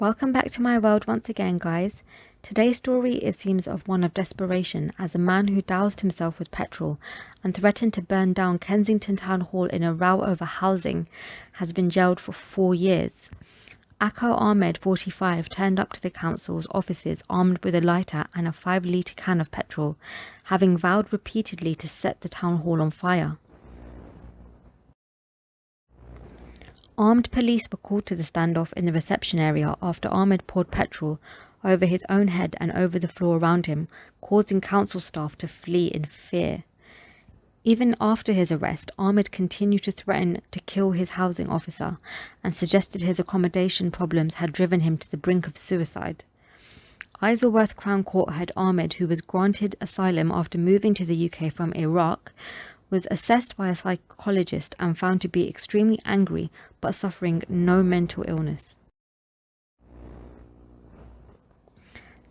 Welcome back to my world once again, guys. Today's story seems of one of desperation, as a man who doused himself with petrol and threatened to burn down Kensington Town Hall in a row over housing has been jailed for 4 years. Ahmed, 45, turned up to the council's offices armed with a lighter and a 5-litre can of petrol, having vowed repeatedly to set the town hall on fire. Armed police were called to the standoff in the reception area after Ahmed poured petrol over his own head and over the floor around him, causing council staff to flee in fear. Even after his arrest, Ahmed continued to threaten to kill his housing officer and suggested his accommodation problems had driven him to the brink of suicide. Isleworth Crown Court had Ahmed, who was granted asylum after moving to the UK from Iraq, was assessed by a psychologist and found to be extremely angry but suffering no mental illness.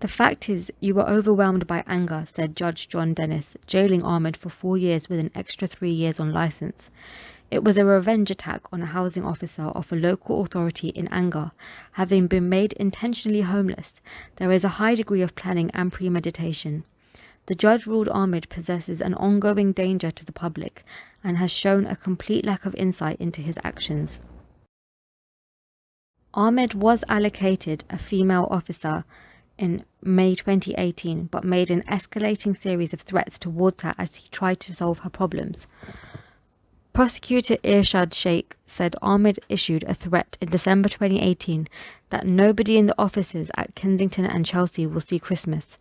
"The fact is, you were overwhelmed by anger," said Judge John Dennis, jailing Ahmed for 4 years with an extra 3 years on licence. "It was a revenge attack on a housing officer of a local authority in anger, having been made intentionally homeless. There is a high degree of planning and premeditation." The judge ruled Ahmed possesses an ongoing danger to the public and has shown a complete lack of insight into his actions. Ahmed was allocated a female officer in May 2018, but made an escalating series of threats towards her as he tried to solve her problems. Prosecutor Irshad Sheikh said Ahmed issued a threat in December 2018 that nobody in the offices at Kensington and Chelsea will see Christmas.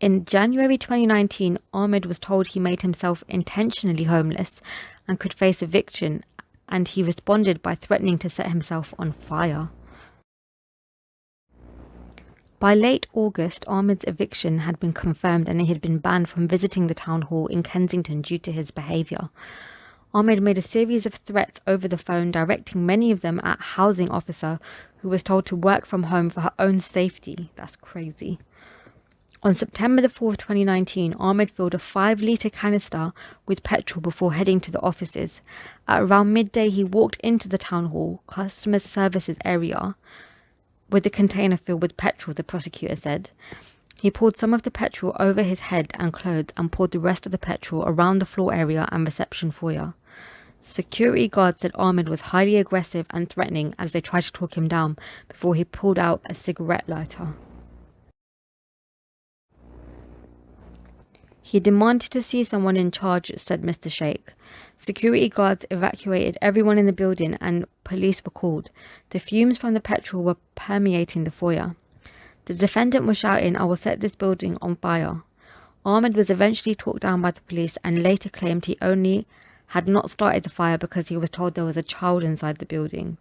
In January 2019, Ahmed was told he made himself intentionally homeless and could face eviction, and he responded by threatening to set himself on fire. By late August, Ahmed's eviction had been confirmed and he had been banned from visiting the town hall in Kensington due to his behaviour. Ahmed made a series of threats over the phone, directing many of them at a housing officer who was told to work from home for her own safety. That's crazy. On September the 4th, 2019, Ahmed filled a 5-litre canister with petrol before heading to the offices. At around midday, he walked into the town hall customer services area with the container filled with petrol, the prosecutor said. He poured some of the petrol over his head and clothes and poured the rest of the petrol around the floor area and reception foyer. Security guards said Ahmed was highly aggressive and threatening as they tried to talk him down before he pulled out a cigarette lighter. "He demanded to see someone in charge," said Mr. Sheikh. Security guards evacuated everyone in the building and police were called. The fumes from the petrol were permeating the foyer. The defendant was shouting, "I will set this building on fire." Ahmed was eventually talked down by the police and later claimed he only had not started the fire because he was told there was a child inside the building.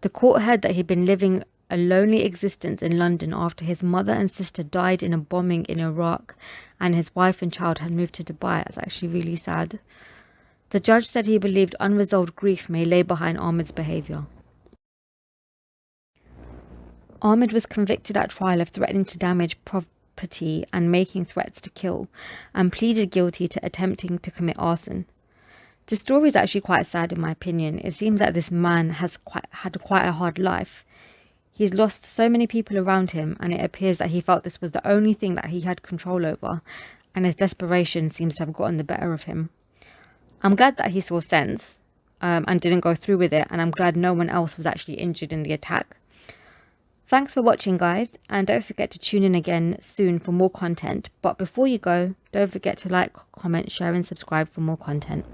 The court heard that he'd been living a lonely existence in London after his mother and sister died in a bombing in Iraq and his wife and child had moved to Dubai. That's actually really sad. The judge said he believed unresolved grief may lay behind Ahmed's behaviour. Ahmed was convicted at trial of threatening to damage property and making threats to kill, and pleaded guilty to attempting to commit arson. This story is actually quite sad in my opinion. It seems that this man has had quite a hard life. He's lost so many people around him, and it appears that he felt this was the only thing that he had control over, and his desperation seems to have gotten the better of him. I'm glad that he saw sense and didn't go through with it, and I'm glad no one else was actually injured in the attack. Thanks for watching, guys, and don't forget to tune in again soon for more content. But before you go, don't forget to like, comment, share and subscribe for more content.